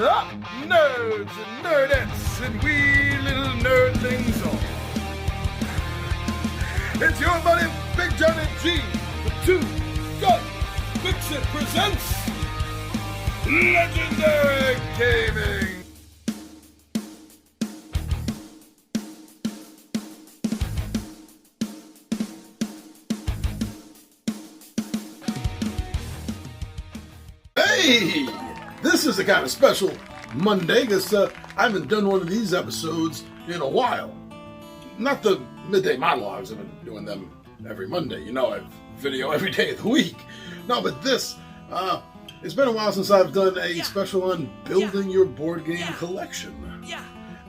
up, nerds and nerdettes and wee little nerdlings all? It's your buddy Big Johnny G, the Two Gun Vixen presents Legendary Gaming. Hey, this is a kind of special Monday because I haven't done one of these episodes in a while. Not the Midday Monologues, I've been doing them every Monday. You know, I video every day of the week. No, but this, it's been a while since I've done a special on building your board game collection.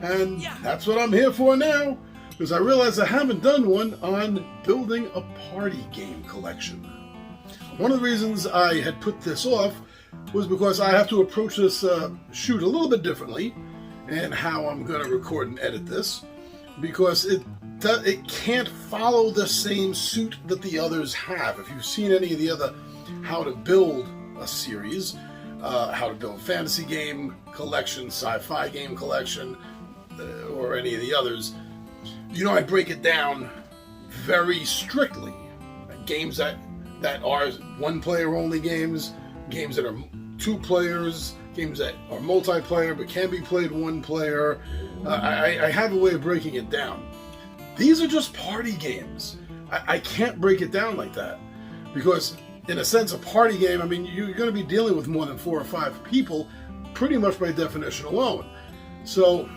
And that's what I'm here for now, because I realize I haven't done one on building a party game collection. One of the reasons I had put this off was because I have to approach this shoot a little bit differently and how I'm going to record and edit this, because it can't follow the same suit that the others have. If you've seen any of the other how to build a series, how to build a fantasy game collection, sci-fi game collection, or any of the others, you know I break it down very strictly. Games that are one-player only games that are two players, games that are multiplayer but can be played one player. I have a way of breaking it down. These are just party games. I can't break it down like that because, in a sense, a party game, I mean, you're going to be dealing with more than 4 or 5 people pretty much by definition alone. So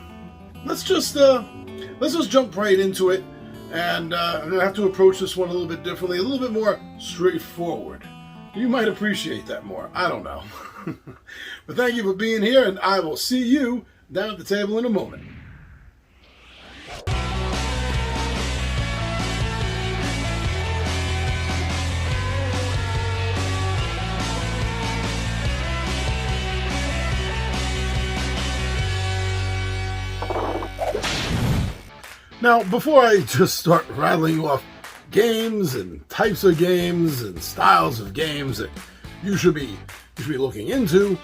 let's just jump right into it. And I'm going to have to approach this one a little bit differently, a little bit more straightforward. You might appreciate that more. I don't know. But thank you for being here, and I will see you down at the table in a moment. Now, before I just start rattling off games and types of games and styles of games that you should be looking into,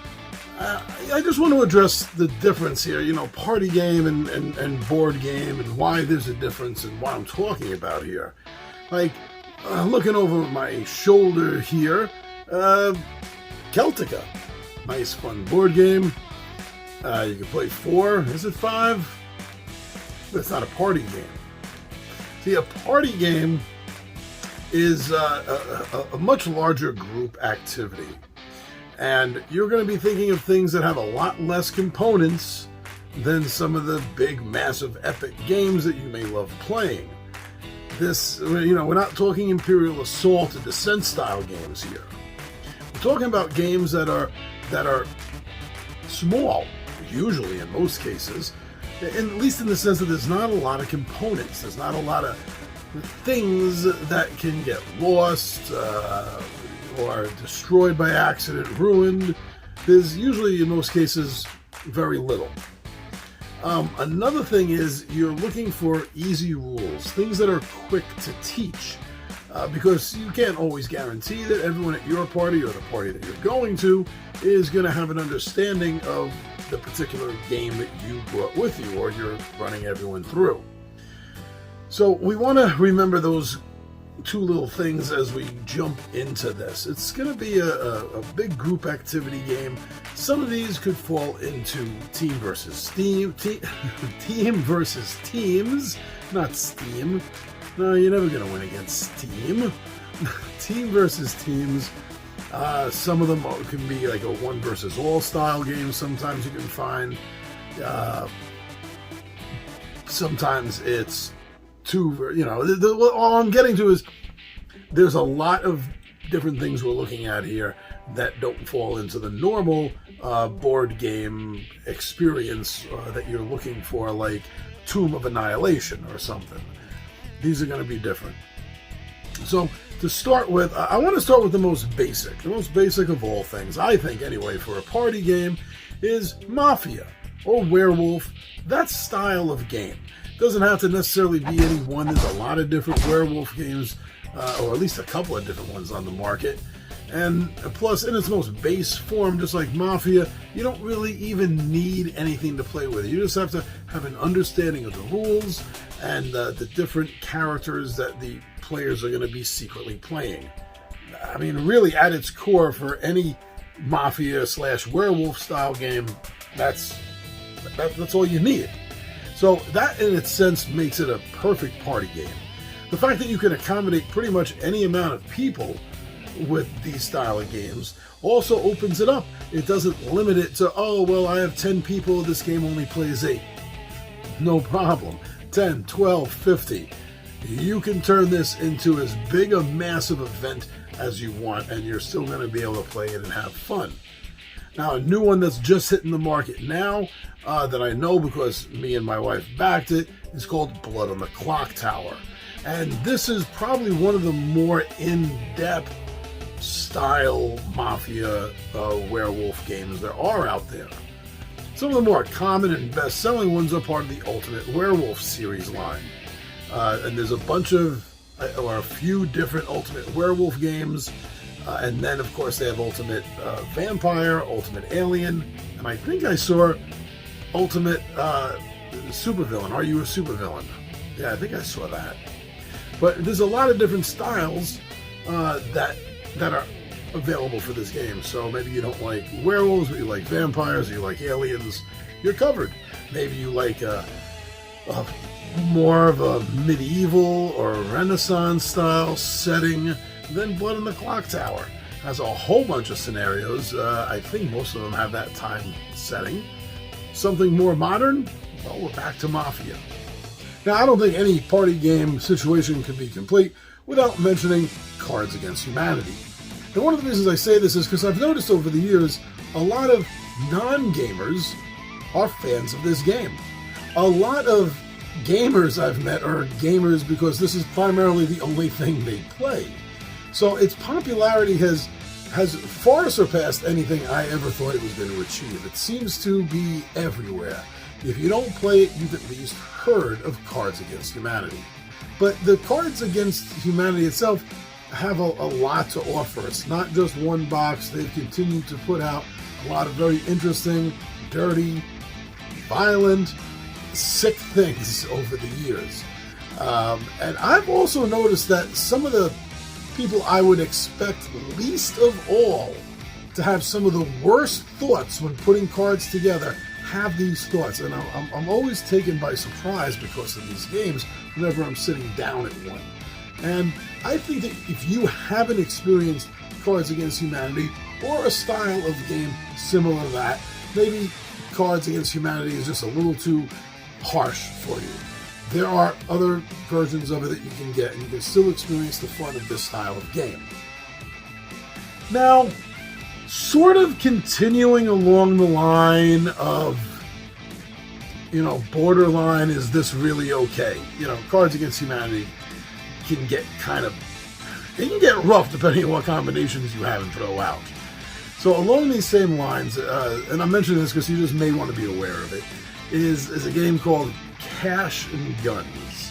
I just want to address the difference here, you know, party game and board game, and why there's a difference and what I'm talking about here. Like, looking over my shoulder here, Celtica. Nice, fun board game. You can play 4. Is it 5? But it's not a party game. See, a party game is a much larger group activity. And you're going to be thinking of things that have a lot less components than some of the big, massive, epic games that you may love playing. This, you know, we're not talking Imperial Assault or Descent style games here. We're talking about games that are small, usually in most cases, at least in the sense that there's not a lot of components. There's not a lot of things that can get lost or destroyed by accident, ruined. There's usually, in most cases, very little. Another thing is you're looking for easy rules, things that are quick to teach, because you can't always guarantee that everyone at your party or the party that you're going to is going to have an understanding of the particular game that you brought with you or you're running everyone through. So we want to remember those 2 little things as we jump into this. It's going to be a big group activity game. Some of these could fall into team versus team versus teams, not Steam. No, you're never going to win against Steam. Team versus teams. Some of them can be like a 1 versus all style game. Sometimes you can find. Sometimes it's 2. You know, all I'm getting to is there's a lot of different things we're looking at here that don't fall into the normal board game experience that you're looking for, like Tomb of Annihilation or something. These are going to be different. So to start with, I want to start with the most basic of all things, I think anyway, for a party game, is Mafia or Werewolf, that style of game. Doesn't have to necessarily be any one. There's a lot of different werewolf games, or at least a couple of different ones on the market. And plus, in its most base form, just like Mafia, you don't really even need anything to play with. You just have to have an understanding of the rules and the different characters that the players are going to be secretly playing. I mean, really, at its core, for any Mafia/werewolf style game, that's all you need. So that, in its sense, makes it a perfect party game. The fact that you can accommodate pretty much any amount of people with these style of games also opens it up. It doesn't limit it to, oh, well, I have 10 people, this game only plays 8. No problem. 10, 12, 50. You can turn this into as big a massive event as you want, and you're still going to be able to play it and have fun. Now, a new one that's just hitting the market now, that I know because me and my wife backed it, is called Blood on the Clock Tower. And this is probably one of the more in-depth style Mafia werewolf games there are out there. Some of the more common and best-selling ones are part of the Ultimate Werewolf series line. And there's a bunch of, or a few different Ultimate Werewolf games. And then, of course, they have Ultimate Vampire, Ultimate Alien, and I think I saw Ultimate Supervillain. Are you a supervillain? Yeah, I think I saw that. But there's a lot of different styles that are available for this game. So maybe you don't like werewolves, but you like vampires, or you like aliens. You're covered. Maybe you like more of a medieval or Renaissance style setting. Then Blood on the Clock Tower has a whole bunch of scenarios. I think most of them have that time setting. Something more modern? Well, we're back to Mafia. Now, I don't think any party game situation can be complete without mentioning Cards Against Humanity. And one of the reasons I say this is because I've noticed over the years a lot of non-gamers are fans of this game. A lot of gamers I've met are gamers because this is primarily the only thing they play. So its popularity has far surpassed anything I ever thought it was going to achieve. It seems to be everywhere. If you don't play it, you've at least heard of Cards Against Humanity. But the Cards Against Humanity itself have a lot to offer. It's not just one box. They've continued to put out a lot of very interesting, dirty, violent, sick things over the years. And I've also noticed that some of the people I would expect least of all to have some of the worst thoughts when putting cards together have these thoughts. And I'm always taken by surprise because of these games whenever I'm sitting down at one. And I think that if you haven't experienced Cards Against Humanity or a style of game similar to that, maybe Cards Against Humanity is just a little too harsh for you. There are other versions of it that you can get, and you can still experience the fun of this style of game. Now, sort of continuing along the line of, borderline, is this really okay? Cards Against Humanity can get it can get rough depending on what combinations you have and throw out. So along these same lines, and I'm mentioning this because you just may want to be aware of it, is a game called Cash and Guns.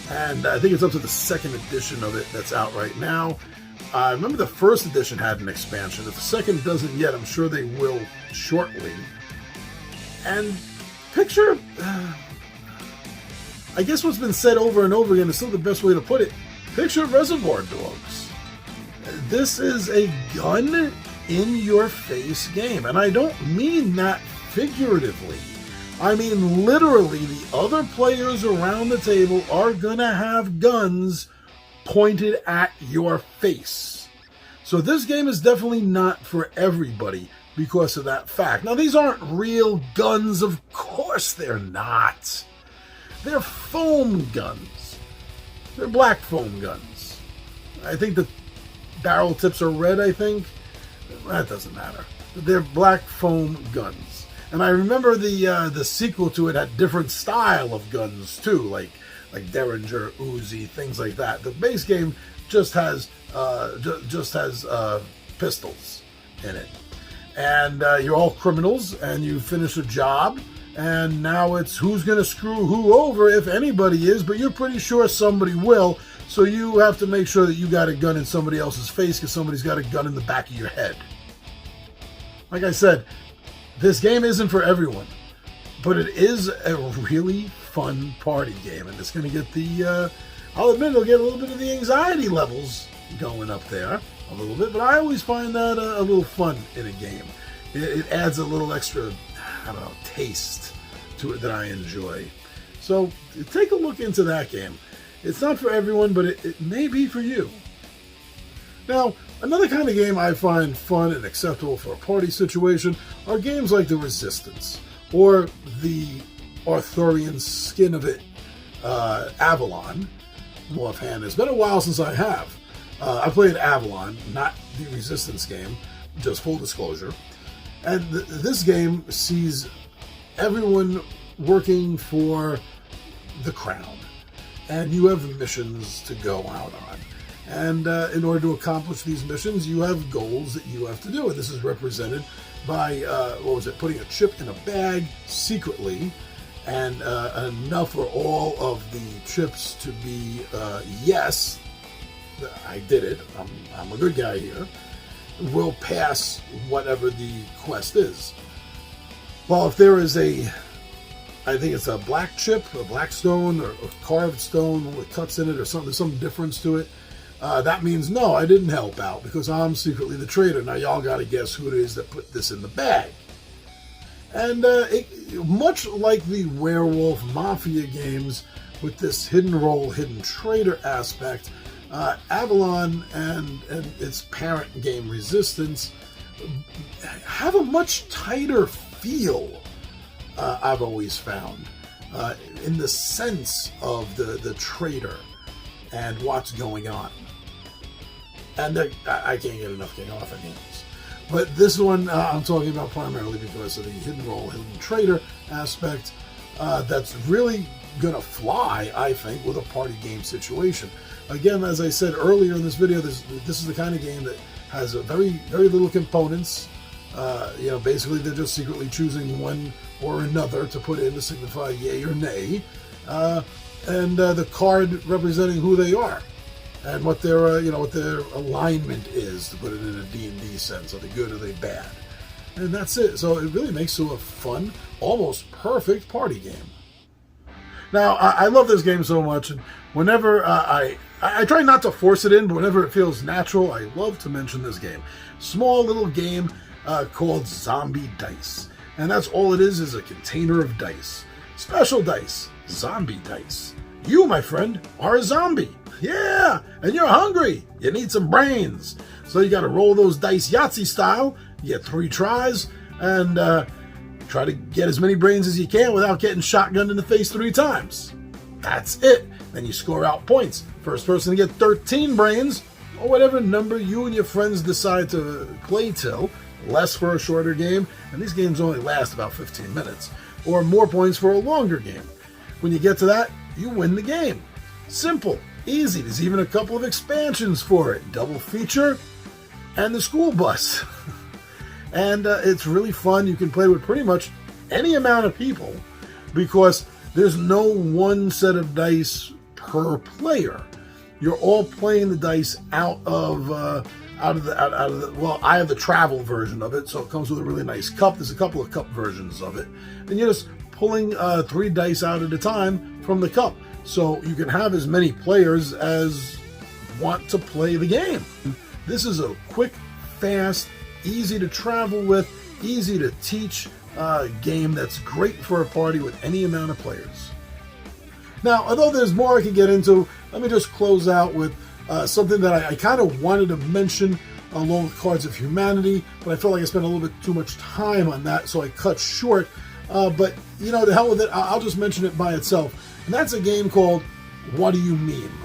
And I think it's up to the second edition of it that's out right now. I remember the first edition had an expansion. If the second doesn't yet, I'm sure they will shortly. And picture, I guess what's been said over and over again is still the best way to put it. Picture Reservoir Dogs. This is a gun-in-your-face game. And I don't mean that figuratively. I mean, literally, the other players around the table are going to have guns pointed at your face. So this game is definitely not for everybody because of that fact. Now, these aren't real guns. Of course they're not. They're foam guns. They're black foam guns. I think the barrel tips are red, I think. That doesn't matter. They're black foam guns. And I remember the sequel to it had different style of guns too, like Derringer, Uzi, things like that. The base game just has pistols in it, and you're all criminals, and you finish a job, And now it's who's going to screw who over, if anybody is, but you're pretty sure somebody will. So you have to make sure that you got a gun in somebody else's face because somebody's got a gun in the back of your head. Like I said, this game isn't for everyone, but it is a really fun party game. And it's going to get the, I'll admit, it'll get a little bit of the anxiety levels going up there a little bit, but I always find that a little fun in a game. It adds a little extra, I don't know, taste to it that I enjoy. So take a look into that game. It's not for everyone, but it may be for you. Now, another kind of game I find fun and acceptable for a party situation are games like The Resistance, or the Arthurian skin of it, Avalon. Offhand, it's been a while since I have. I played Avalon, not the Resistance game, just full disclosure. And this game sees everyone working for the crown. And you have missions to go out on. And in order to accomplish these missions, you have goals that you have to do. And this is represented by, putting a chip in a bag secretly, and enough for all of the chips to be yes, I did it, I'm a good guy here, will pass whatever the quest is. Well, if there is I think it's a black chip, a black stone, or a carved stone with cuts in it, or something, there's some difference to it. That means, no, I didn't help out because I'm secretly the traitor. Now y'all got to guess who it is that put this in the bag. And much like the Werewolf Mafia games with this hidden role, hidden traitor aspect, Avalon and its parent game Resistance have a much tighter feel, I've always found, in the sense of the traitor and what's going on. And I can't get enough King Arthur games. But this one I'm talking about primarily because of the hidden role, hidden traitor aspect that's really going to fly, I think, with a party game situation. Again, as I said earlier in this video, this is the kind of game that has a very, very little components. Basically they're just secretly choosing one or another to put in to signify yay or nay. And the card representing who they are and what their what their alignment is, to put it in a D&D sense. Are they good or are they bad? And that's it. So it really makes it a fun, almost perfect party game. Now, I love this game so much, and whenever I try not to force it in, but whenever it feels natural, I love to mention this game. Small little game called Zombie Dice. And that's all it is a container of dice. Special dice. Zombie dice. You, my friend, are a zombie. Yeah, and you're hungry. You need some brains. So you got to roll those dice Yahtzee style. You get 3 tries, and try to get as many brains as you can without getting shotgunned in the face 3 times. That's it. Then you score out points. First person to get 13 brains, or whatever number you and your friends decide to play till. Less for a shorter game, and these games only last about 15 minutes. Or more points for a longer game. When you get to that, you win the game. Simple, easy. There's even a couple of expansions for it. Double feature and the school bus. And it's really fun. You can play with pretty much any amount of people because there's no one set of dice per player. You're all playing the dice out of the well, I have the travel version of it, so it comes with a really nice cup. There's a couple of cup versions of it, and you're just pulling 3 dice out at a time from the cup, so you can have as many players as want to play the game. This is a quick, fast, easy to travel with, easy to teach game that's great for a party with any amount of players. Now, although there's more I could get into, let me just close out with something that I kind of wanted to mention along with Cards of Humanity, but I felt like I spent a little bit too much time on that, so I cut short. But, to hell with it, I'll just mention it by itself. And that's a game called What Do You Meme?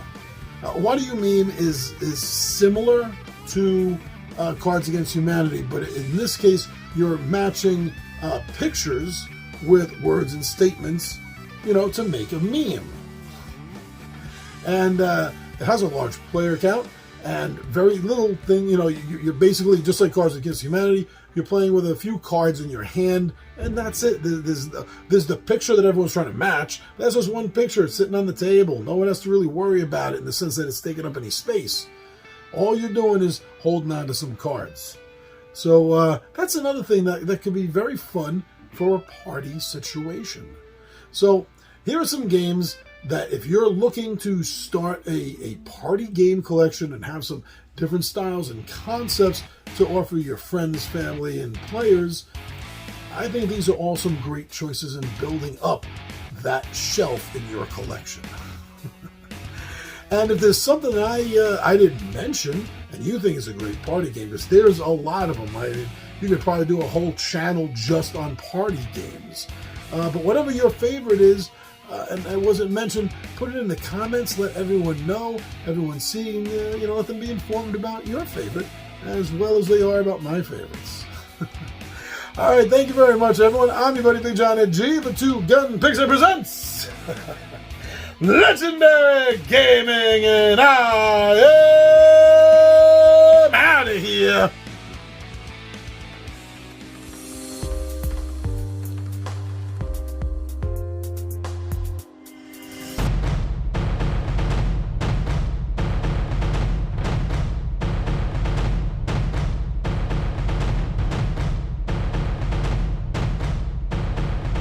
What Do You Meme is similar to Cards Against Humanity, but in this case, you're matching pictures with words and statements, to make a meme. And it has a large player count. and very little thing. You're basically just like Cards Against Humanity. You're playing with a few cards in your hand, and that's it. There's the picture that everyone's trying to match. That's just one picture. It's sitting on the table. No one has to really worry about it in the sense that it's taking up any space. All you're doing is holding on to some cards. So that's another thing that could be very fun for a party situation. So here are some games that if you're looking to start a party game collection and have some different styles and concepts to offer your friends, family, and players, I think these are all some great choices in building up that shelf in your collection. And if there's something I didn't mention and you think is a great party game, because there's a lot of them. You could probably do a whole channel just on party games. But whatever your favorite is, and it wasn't mentioned, put it in the comments. Let everyone know. Everyone see, let them be informed about your favorite as well as they are about my favorites. All right, thank you very much, everyone. I'm your buddy Big John at G, the Two Gun Picture presents Legendary Gaming, and I am out of here.